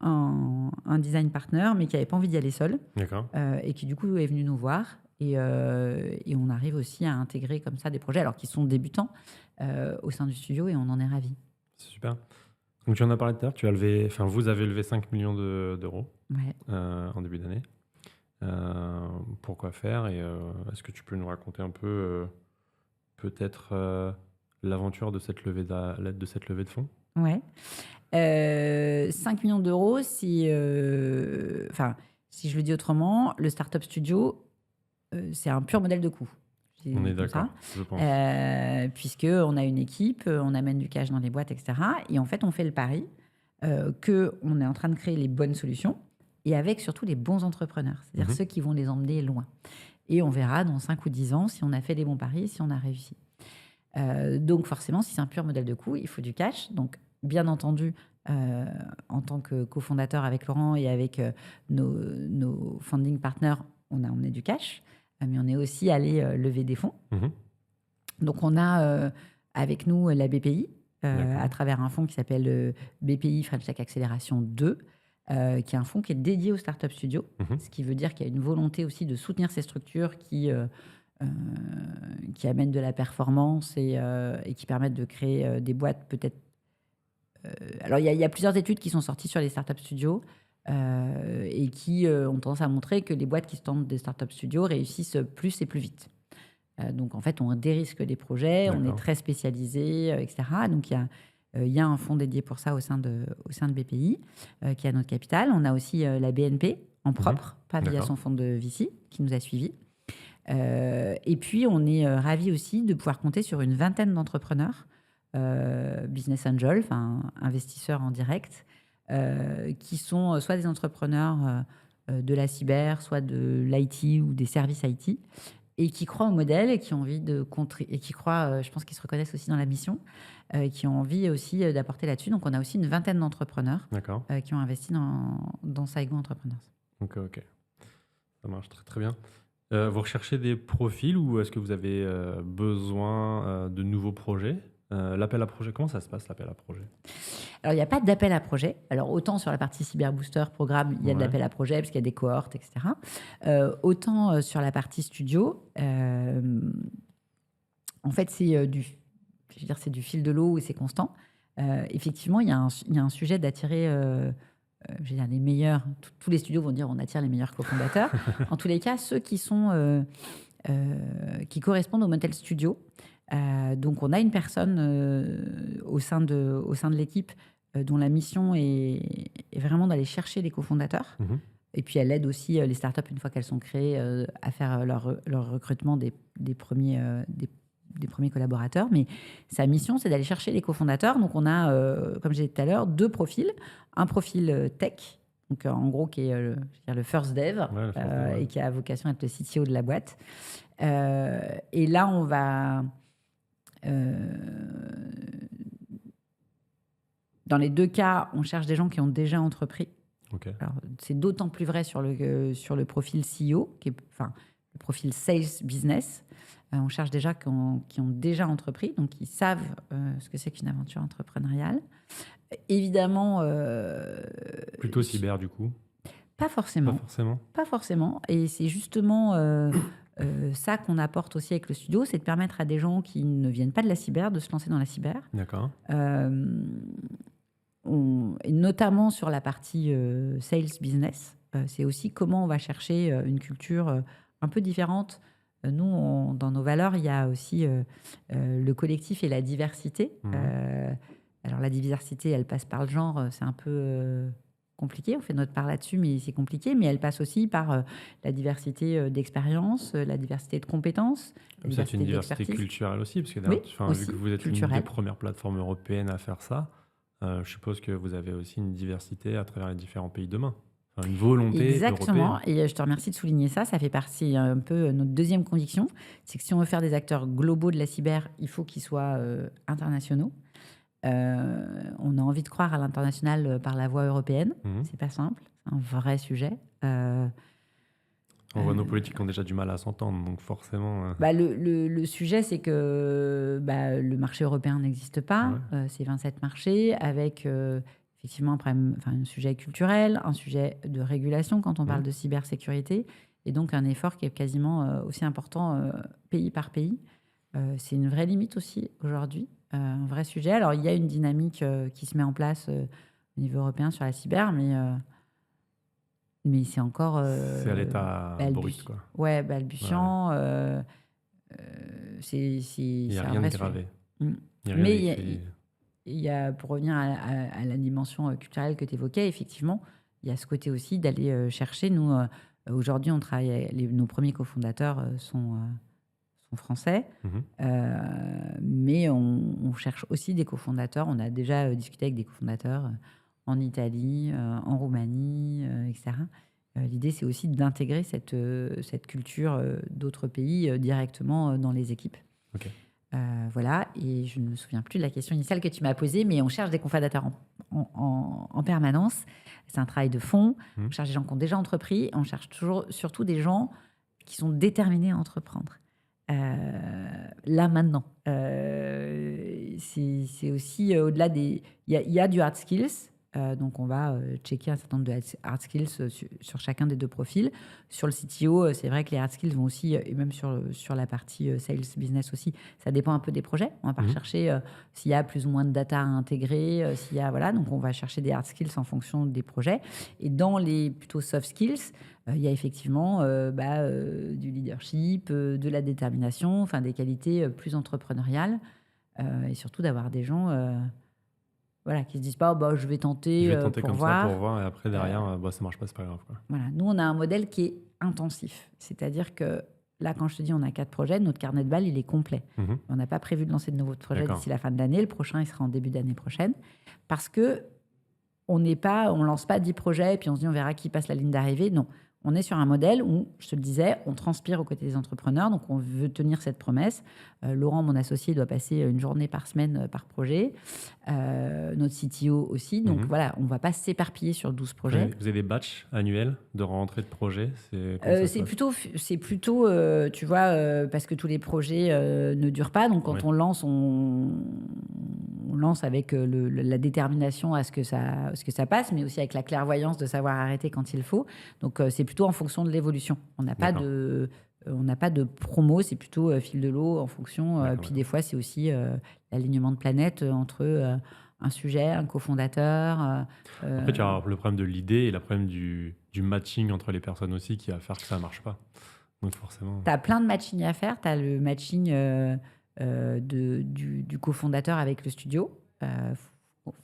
un design partner, mais qui n'avait pas envie d'y aller seul, D'accord. et qui du coup est venu nous voir. Et on arrive aussi à intégrer comme ça des projets, alors qu'ils sont débutants, au sein du studio, et on en est ravis. C'est super. Donc, tu en as parlé tout à l'heure, vous avez levé 5 millions d'euros Ouais. en début d'année. Pourquoi faire et est-ce que tu peux nous raconter un peu peut-être l'aventure de cette levée de fonds? Ouais. 5 millions d'euros, enfin, si je le dis autrement, le Startup Studio, c'est un pur modèle de coût. C'est On est comme ça. d'accord, je pense. Puisqu'on a une équipe, on amène du cash dans les boîtes, etc. Et en fait, on fait le pari qu'on est en train de créer les bonnes solutions et avec surtout les bons entrepreneurs, c'est-à-dire Mhm. ceux qui vont les emmener loin. Et on verra dans 5 ou 10 ans si on a fait les bons paris, si on a réussi. Donc forcément, si c'est un pur modèle de coût, il faut du cash. Donc bien entendu, en tant que cofondateur avec Laurent et avec nos funding partners, on a emmené du cash, mais on est aussi allé lever des fonds. Mhm. Donc on a avec nous la BPI, D'accord. à travers un fonds qui s'appelle BPI French Tech Accélération 2, qui est un fonds qui est dédié aux startup studios, Mhm. ce qui veut dire qu'il y a une volonté aussi de soutenir ces structures qui amènent de la performance et qui permettent de créer des boîtes peut-être. Alors il y a plusieurs études qui sont sorties sur les startup studios et qui ont tendance à montrer que les boîtes qui se tentent des startup studios réussissent plus et plus vite. Donc, en fait, on dérisque des projets, on est D'accord. très spécialisé, etc. Donc, il y a un fonds dédié pour ça au sein de BPI, qui a notre capital. On a aussi la BNP en propre, pas via D'accord. son fonds de VC, qui nous a suivis. Et puis, on est ravis aussi de pouvoir compter sur une vingtaine d'entrepreneurs, business angels, enfin investisseurs en direct, qui sont soit des entrepreneurs de la cyber, soit de l'IT ou des services IT, et qui croient au modèle et qui ont envie de et qui croient, je pense qu'ils se reconnaissent aussi dans la mission, qui ont envie aussi d'apporter là-dessus. Donc, on a aussi une vingtaine d'entrepreneurs D'accord. qui ont investi dans Saigo Entrepreneurs. Ok. Ça marche très très bien. Vous recherchez des profils ou est-ce que vous avez besoin de nouveaux projets? L'appel à projet, comment ça se passe l'appel à projet? Alors, il n'y a pas d'appel à projet. Alors, autant sur la partie Cyberbooster programme, il y a de Ouais. l'appel à projet parce qu'il y a des cohortes, etc. Autant sur la partie studio, en fait, c'est c'est du fil de l'eau et c'est constant. Effectivement, il y a un sujet d'attirer je veux dire, les meilleurs. Tous les studios vont dire on attire les meilleurs cofondateurs. En tous les cas, ceux qui correspondent au modèle studio. Donc, on a une personne au sein de l'équipe dont la mission est vraiment d'aller chercher les cofondateurs. Mhm. Et puis, elle aide aussi les startups, une fois qu'elles sont créées, à faire leur recrutement des premiers collaborateurs. Mais sa mission, c'est d'aller chercher les cofondateurs. Donc, on a, comme j'ai dit tout à l'heure, 2 profils. Un profil tech, donc en gros, qui est je veux dire, le first dev, Ouais, le first dev, ouais. et qui a vocation à être le CTO de la boîte. Et là, on va... dans les 2 cas, on cherche des gens qui ont déjà entrepris. Ok. Alors, c'est d'autant plus vrai sur le profil CEO, le profil sales business. On cherche déjà qui ont déjà entrepris, donc qui savent ce que c'est qu'une aventure entrepreneuriale. Évidemment, Plutôt cyber, du coup? pas Pas forcément. forcément? Pas forcément. Et c'est justement ça qu'on apporte aussi avec le studio, c'est de permettre à des gens qui ne viennent pas de la cyber de se lancer dans la cyber. D'accord. Euh, et notamment sur la partie sales business. C'est aussi comment on va chercher une culture un peu différente. Nous, dans nos valeurs, il y a aussi le collectif et la diversité. Alors la diversité, elle passe par le genre, c'est un peu compliqué. On fait notre part là-dessus, mais c'est compliqué. Mais elle passe aussi par la diversité d'expérience, la diversité de compétences, la C'est une diversité diversité d'expertise. culturelle aussi, parce que Oui, vu aussi que vous êtes une des culturelle. premières plateformes européennes à faire ça, je suppose que vous avez aussi une diversité à travers les différents pays demain. Enfin, une volonté Exactement, européenne. et je te remercie de souligner ça. Ça fait partie un peu notre deuxième conviction, c'est que si on veut faire des acteurs globaux de la cyber, il faut qu'ils soient internationaux. On a envie de croire à l'international par la voie européenne. Mhm. C'est pas simple, c'est un vrai sujet. Euh, On voit nos politiques ont déjà du mal à s'entendre, donc forcément. le sujet, c'est que le marché européen n'existe pas. Ouais. C'est 27 marchés avec effectivement un problème, enfin, un sujet culturel, un sujet de régulation quand on parle de cybersécurité, et donc un effort qui est quasiment aussi important pays par pays. C'est une vraie limite aussi aujourd'hui, un vrai sujet. Alors il y a une dynamique qui se met en place au niveau européen sur la cyber, mais c'est encore C'est à l'état brut, quoi. ouais, Ouais. balbutiant. Il n'y a C'est un rien de vrai sujet. gravé. Mm. Il n'y a rien Mais d'écrit. il y a, pour revenir à la dimension culturelle que tu évoquais, effectivement, il y a ce côté aussi d'aller chercher. Nous, aujourd'hui, on travaille, nos premiers cofondateurs sont français, Mhm. mais on cherche aussi des cofondateurs. On a déjà discuté avec des cofondateurs en Italie, en Roumanie, etc. L'idée, c'est aussi d'intégrer cette culture d'autres pays directement dans les équipes. Ok. Voilà, et je ne me souviens plus de la question initiale que tu m'as posée, mais on cherche des cofondateurs en permanence. C'est un travail de fond. On cherche des gens qui ont déjà entrepris. On cherche surtout des gens qui sont déterminés à entreprendre. Là, maintenant. C'est aussi au-delà des... Il y a du hard skills. Donc, on va checker un certain nombre de hard skills sur chacun des deux profils. Sur le CTO, c'est vrai que les hard skills vont aussi, et même sur la partie sales business aussi, ça dépend un peu des projets. On va pas rechercher s'il y a plus ou moins de data à intégrer, s'il y a, voilà, donc on va chercher des hard skills en fonction des projets. Et dans les plutôt soft skills, il y a effectivement du leadership, de la détermination, enfin des qualités plus entrepreneuriales, et surtout d'avoir des gens voilà, qui se disent pas je vais tenter, Je vais tenter pour comme voir. ça pour voir, et après, derrière, ça marche pas, c'est pas grave, quoi. Voilà. Nous, on a un modèle qui est intensif. C'est-à-dire que là, quand je te dis on a 4 projets, notre carnet de balles, il est complet. Mhm. On n'a pas prévu de lancer de nouveaux projets D'accord. d'ici la fin de l'année. Le prochain, il sera en début d'année prochaine. Parce que on lance pas 10 projets et puis on se dit on verra qui passe la ligne d'arrivée. Non. On est sur un modèle où, je te le disais, on transpire aux côtés des entrepreneurs, donc on veut tenir cette promesse. Laurent, mon associé, doit passer une journée par semaine par projet. Notre CTO aussi. Donc voilà, on ne va pas s'éparpiller sur 12 projets. Vous avez des batchs annuels de rentrée de projets? C'est plutôt tu vois, parce que tous les projets ne durent pas. Donc quand on lance, on lance avec la détermination à ce que ça passe, mais aussi avec la clairvoyance de savoir arrêter quand il faut. Donc c'est plutôt en fonction de l'évolution. On n'a pas de promo, c'est plutôt fil de l'eau en fonction. Puis des fois, c'est aussi l'alignement de planète entre un sujet, un cofondateur. Après, tu as le problème de l'idée et le problème du matching entre les personnes aussi qui va faire que ça ne marche pas. Donc forcément. Tu as plein de matching à faire. Tu as le matching du cofondateur avec le studio.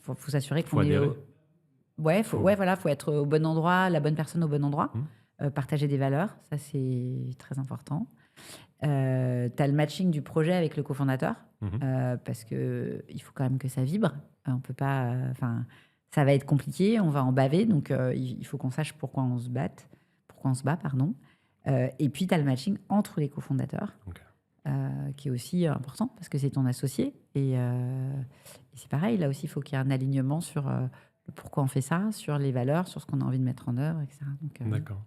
Faut s'assurer qu'on est... faut être au bon endroit, la bonne personne au bon endroit. Partager des valeurs, ça c'est très important. Tu as le matching du projet avec le cofondateur, parce qu'il faut quand même que ça vibre. On peut pas... ça va être compliqué, on va en baver, donc il faut qu'on sache pourquoi on se bat. Pardon. Et puis, tu as le matching entre les cofondateurs, qui est aussi important, parce que c'est ton associé. Et c'est pareil, là aussi, il faut qu'il y ait un alignement sur pourquoi on fait ça, sur les valeurs, sur ce qu'on a envie de mettre en œuvre, etc. D'accord.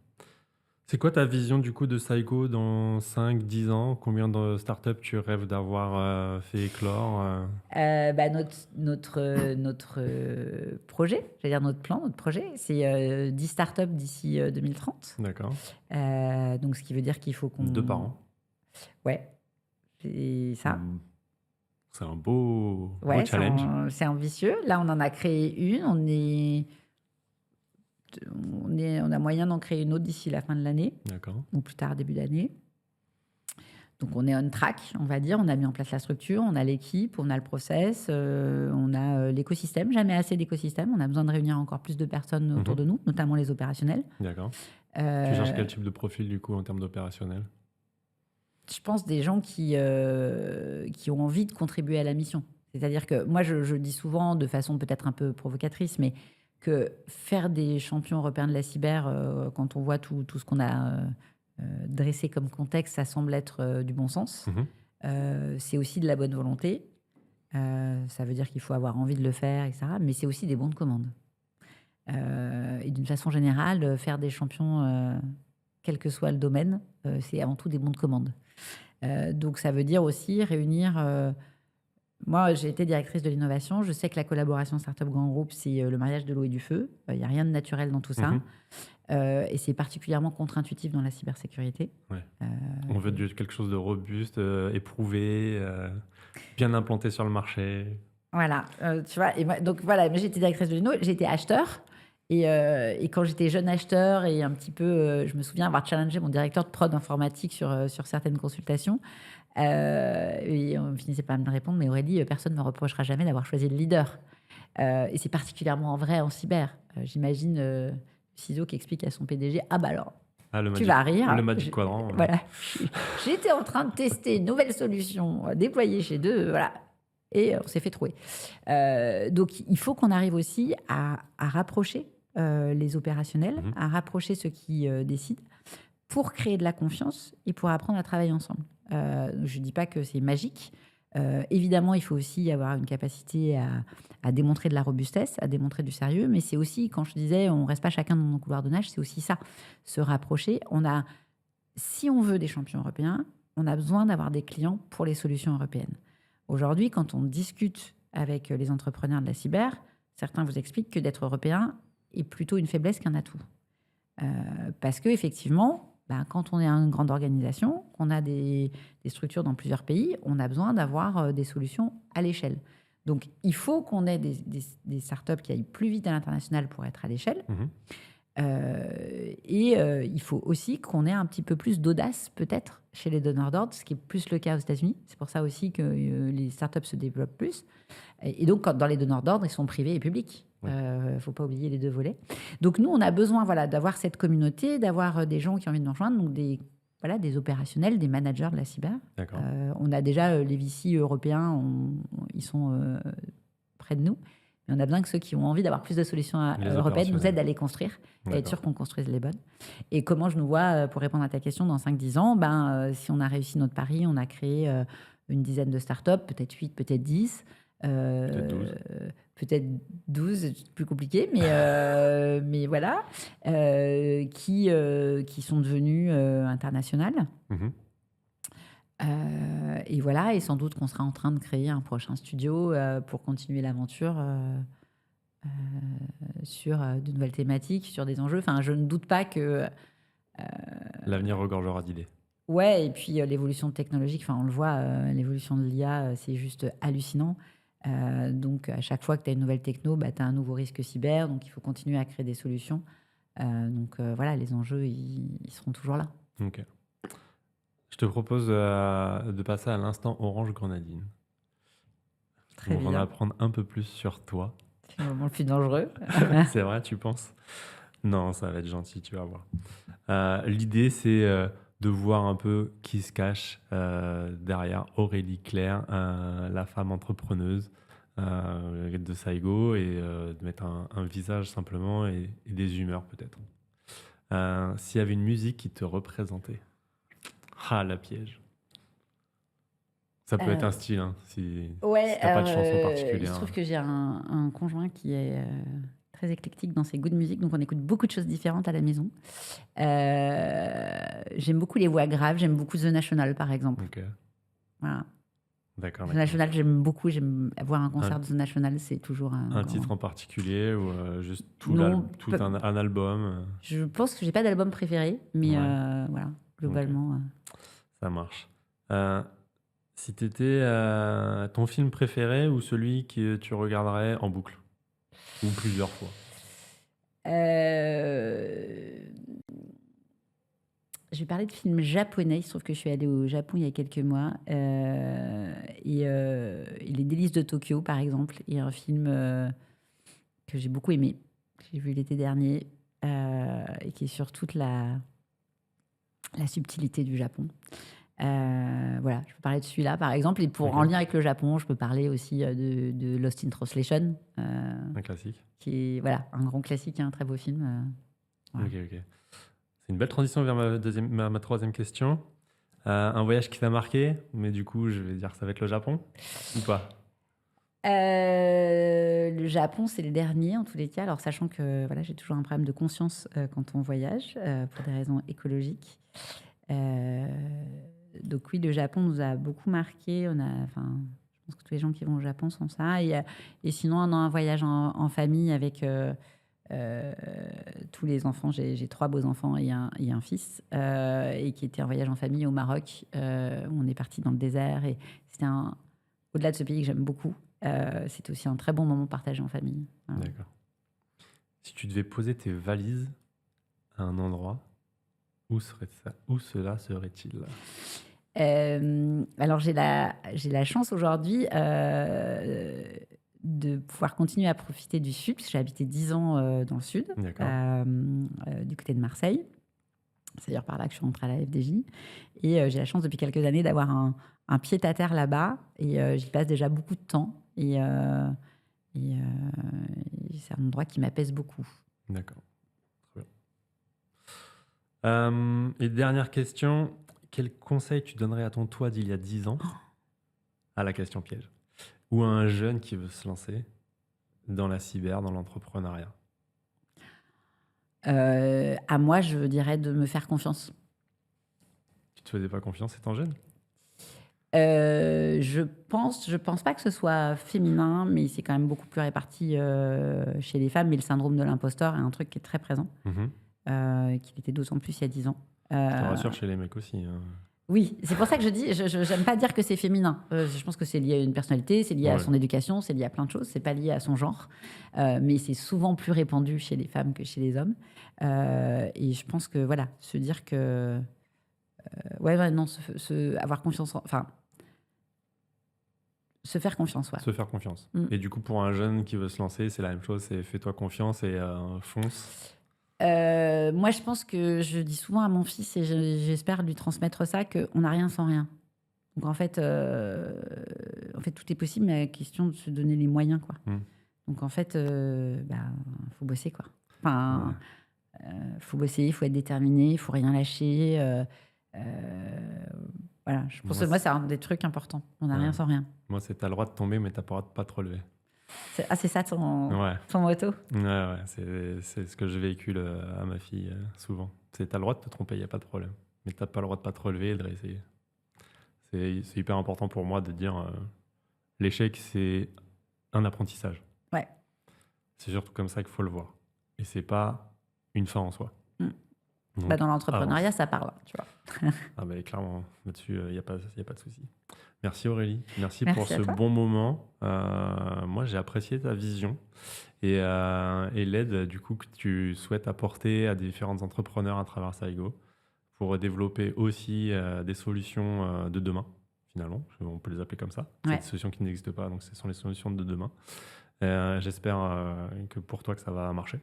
C'est quoi ta vision du coup de Saigo dans 5, 10 ans? Combien de startups tu rêves d'avoir fait éclore Notre projet, j'allais dire notre projet, c'est 10 startups d'ici 2030. D'accord. Donc, ce qui veut dire qu'il faut qu'on... 2 par an. Ouais, c'est ça. C'est un beau Ouais, challenge. c'est ambitieux. Là, on en a créé une. On a moyen d'en créer une autre d'ici la fin de l'année, D'accord. ou plus tard, début d'année. Donc, on est on track, on va dire. On a mis en place la structure, on a l'équipe, on a le process, on a l'écosystème. Jamais assez d'écosystème. On a besoin de réunir encore plus de personnes autour de nous, notamment les opérationnels. D'accord. Tu cherches quel type de profil du coup en termes d'opérationnel? Je pense des gens qui ont envie de contribuer à la mission. C'est-à-dire que moi, je dis souvent, de façon peut-être un peu provocatrice, mais que faire des champions européens de la cyber, quand on voit tout ce qu'on a dressé comme contexte, ça semble être du bon sens. C'est aussi de la bonne volonté. Ça veut dire qu'il faut avoir envie de le faire, etc. Mais c'est aussi des bons de commande. Et d'une façon générale, faire des champions, quel que soit le domaine, c'est avant tout des bons de commande. Donc, ça veut dire aussi réunir... moi, j'ai été directrice de l'innovation. Je sais que la collaboration Startup Grand Groupe, c'est le mariage de l'eau et du feu. Il n'y a rien de naturel dans tout ça. Et c'est particulièrement contre-intuitif dans la cybersécurité. Ouais. On veut quelque chose de robuste, éprouvé, bien implanté sur le marché. Voilà, tu vois. Et moi, donc voilà, mais j'étais directrice de l'inno, j'étais acheteur. Et quand j'étais jeune acheteur et un petit peu, je me souviens avoir challengé mon directeur de prod informatique sur certaines consultations. Et on finissait par me répondre, mais Aurélie, personne ne me reprochera jamais d'avoir choisi le leader. Et c'est particulièrement vrai en cyber. J'imagine CISO qui explique à son PDG, ah bah alors, tu vas rire. Le Magic Quadrant. Voilà. J'étais en train de tester une nouvelle solution déployée chez eux, voilà. Et on s'est fait trouer. Donc, il faut qu'on arrive aussi à rapprocher les opérationnels, à rapprocher ceux qui décident pour créer de la confiance et pour apprendre à travailler ensemble. Je ne dis pas que c'est magique. Évidemment, il faut aussi avoir une capacité à démontrer de la robustesse, à démontrer du sérieux, mais c'est aussi, quand je disais, on ne reste pas chacun dans nos couloirs de nage, c'est aussi ça, se rapprocher. Si on veut des champions européens, on a besoin d'avoir des clients pour les solutions européennes. Aujourd'hui, quand on discute avec les entrepreneurs de la cyber, certains vous expliquent que d'être européen est plutôt une faiblesse qu'un atout. Parce qu'effectivement, quand on est une grande organisation, qu'on a des structures dans plusieurs pays, on a besoin d'avoir des solutions à l'échelle. Donc, il faut qu'on ait des startups qui aillent plus vite à l'international pour être à l'échelle. Il faut aussi qu'on ait un petit peu plus d'audace, peut-être, chez les donneurs d'ordre, ce qui est plus le cas aux États-Unis. C'est pour ça aussi que les startups se développent plus. Et donc, dans les donneurs d'ordre, ils sont privés et publics. Il ne faut pas oublier les deux volets. Donc, nous, on a besoin d'avoir cette communauté, d'avoir des gens qui ont envie de nous rejoindre, donc des opérationnels, des managers de la cyber. On a déjà les VC européens, ils sont près de nous. Mais on a besoin que ceux qui ont envie d'avoir plus de solutions européennes nous aident à les construire et être sûr qu'on construise les bonnes. Et comment je nous vois, pour répondre à ta question, dans 5-10 ans, si on a réussi notre pari, on a créé une dizaine de startups, peut-être 8, peut-être 10. Peut-être 12. Peut-être 12, c'est plus compliqué, mais voilà, qui sont devenues internationales. Et voilà, et sans doute qu'on sera en train de créer un prochain studio pour continuer l'aventure sur de nouvelles thématiques, sur des enjeux. Enfin, je ne doute pas que... L'avenir regorgera d'idées. Ouais, et puis l'évolution technologique, enfin, on le voit, l'évolution de l'IA, c'est juste hallucinant. Donc, à chaque fois que tu as une nouvelle techno, tu as un nouveau risque cyber, donc il faut continuer à créer des solutions. Donc, voilà, les enjeux, ils seront toujours là. Ok. Je te propose de passer à l'instant Orange Grenadine. Très bien. On va en apprendre un peu plus sur toi. C'est le moment le plus dangereux. C'est vrai, tu penses? Non, ça va être gentil, tu vas voir. L'idée, c'est de voir un peu qui se cache derrière Aurélie Claire, la femme entrepreneuse de Saigo, et de mettre un visage simplement et des humeurs peut-être. S'il y avait une musique qui te représentait. Ah, la piège. Ça peut être un style, hein, si t'as pas de chanson particulière. Il se trouve que j'ai un conjoint qui est très éclectique dans ses goûts de musique, donc on écoute beaucoup de choses différentes à la maison. J'aime beaucoup les voix graves, j'aime beaucoup The National, par exemple. Ok, Voilà. d'accord. The National, j'aime beaucoup, j'aime voir un concert Un- de The National, c'est toujours un Un grand... titre en particulier ou juste Non, un album je pense que j'ai pas d'album préféré, mais Ouais. voilà, globalement... Ça marche. Si t'étais ton film préféré ou celui que tu regarderais en boucle ou plusieurs fois? Euh, Je vais parler de films japonais. Il se trouve que je suis allée au Japon il y a quelques mois. Et Les Délices de Tokyo, par exemple, est un film que j'ai beaucoup aimé, que j'ai vu l'été dernier, et qui est sur toute la subtilité du Japon. Voilà, je peux parler de celui-là, par exemple. Et Ok. en lien avec le Japon, je peux parler aussi de Lost in Translation, Un classique. qui est voilà, un grand classique, un très beau film. Voilà. Ok, ok. C'est une belle transition vers ma troisième question. Un voyage qui t'a marqué, mais du coup, je vais dire que ça va être le Japon ou pas? Le Japon, c'est le dernier en tous les cas. Alors, sachant que voilà, j'ai toujours un problème de conscience quand on voyage pour des raisons écologiques. Euh, donc oui, le Japon nous a beaucoup marqué. Enfin, je pense que tous les gens qui vont au Japon sont ça. Et sinon, on a un voyage en famille avec euh, tous les enfants. J'ai 3 beaux enfants et un fils, et qui était un voyage en famille au Maroc, où on est parti dans le désert. Et c'était au-delà de ce pays que j'aime beaucoup. C'était aussi un très bon moment partagé en famille. Voilà. D'accord. Si tu devais poser tes valises à un endroit, où cela serait-il? Alors j'ai la chance aujourd'hui de pouvoir continuer à profiter du sud, parce que j'ai habité 10 ans dans le sud, D'accord. du côté de Marseille. C'est d'ailleurs par là que je suis rentrée à la FDJ. Et j'ai la chance depuis quelques années d'avoir un pied-à-terre là-bas. Et j'y passe déjà beaucoup de temps. Et c'est un endroit qui m'apaise beaucoup. D'accord. Très bien. Et dernière question, quel conseil tu donnerais à ton toi d'il y a 10 ans à la question piège? Ou à un jeune qui veut se lancer dans la cyber, dans l'entrepreneuriat? À moi, je dirais de me faire confiance. Tu te faisais pas confiance étant jeune? Je pense pas que ce soit féminin, mais c'est quand même beaucoup plus réparti chez les femmes. Mais le syndrome de l'imposteur est un truc qui est très présent, Mhm. qu'il était d'autant plus il y a 10 ans. Je te rassure, chez les mecs aussi. Hein. Oui, c'est pour ça que je dis, je n'aime pas dire que c'est féminin. Je pense que c'est lié à une personnalité, c'est lié à Ouais. son éducation, c'est lié à plein de choses, c'est pas lié à son genre. Mais c'est souvent plus répandu chez les femmes que chez les hommes. Et je pense que, voilà, se dire que... ouais, non, avoir confiance enfin, se faire confiance, ouais. Se faire confiance. Mm. Et du coup, pour un jeune qui veut se lancer, c'est la même chose, c'est fais-toi confiance et fonce. Moi, je pense que je dis souvent à mon fils, et j'espère lui transmettre ça, qu'on n'a rien sans rien. Donc, en fait, tout est possible, mais à la question de se donner les moyens, quoi. Mm. Donc, en fait, faut bosser, quoi. Enfin, faut bosser, il faut être déterminé, il faut rien lâcher. Voilà, je pense que moi, c'est un des trucs importants. On n'a Ouais. rien sans rien. Moi, c'est t'as le droit de tomber, mais t'as pas le droit de pas te relever. C'est ça Ouais. ton moto? Ouais, c'est ce que je véhicule à ma fille souvent. C'est t'as le droit de te tromper, il n'y a pas de problème. Mais t'as pas le droit de pas te relever et de réessayer. C'est hyper important pour moi de dire l'échec, c'est un apprentissage. Ouais. C'est surtout comme ça qu'il faut le voir. Et c'est pas une fin en soi. Mm. Donc, Dans l'entrepreneuriat, avance. ça parle, tu vois. Ah bah, clairement, là-dessus, il n'y a pas de souci. Merci Aurélie. Merci Merci pour à ce toi. bon moment. Moi, j'ai apprécié ta vision et l'aide du coup que tu souhaites apporter à différents entrepreneurs à travers Saigo pour développer aussi des solutions de demain, finalement. On peut les appeler comme ça. C'est Ouais. des solutions qui n'existent pas, donc ce sont les solutions de demain. J'espère que pour toi que ça va marcher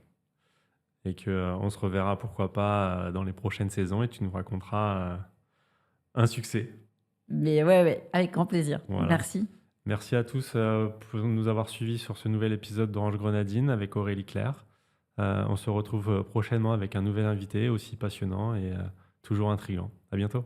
et qu'on se reverra pourquoi pas dans les prochaines saisons et tu nous raconteras un succès. Mais ouais, avec grand plaisir. Voilà. Merci. Merci à tous pour nous avoir suivis sur ce nouvel épisode d'Orange Grenadine avec Aurélie Claire. On se retrouve prochainement avec un nouvel invité aussi passionnant et toujours intriguant. À bientôt.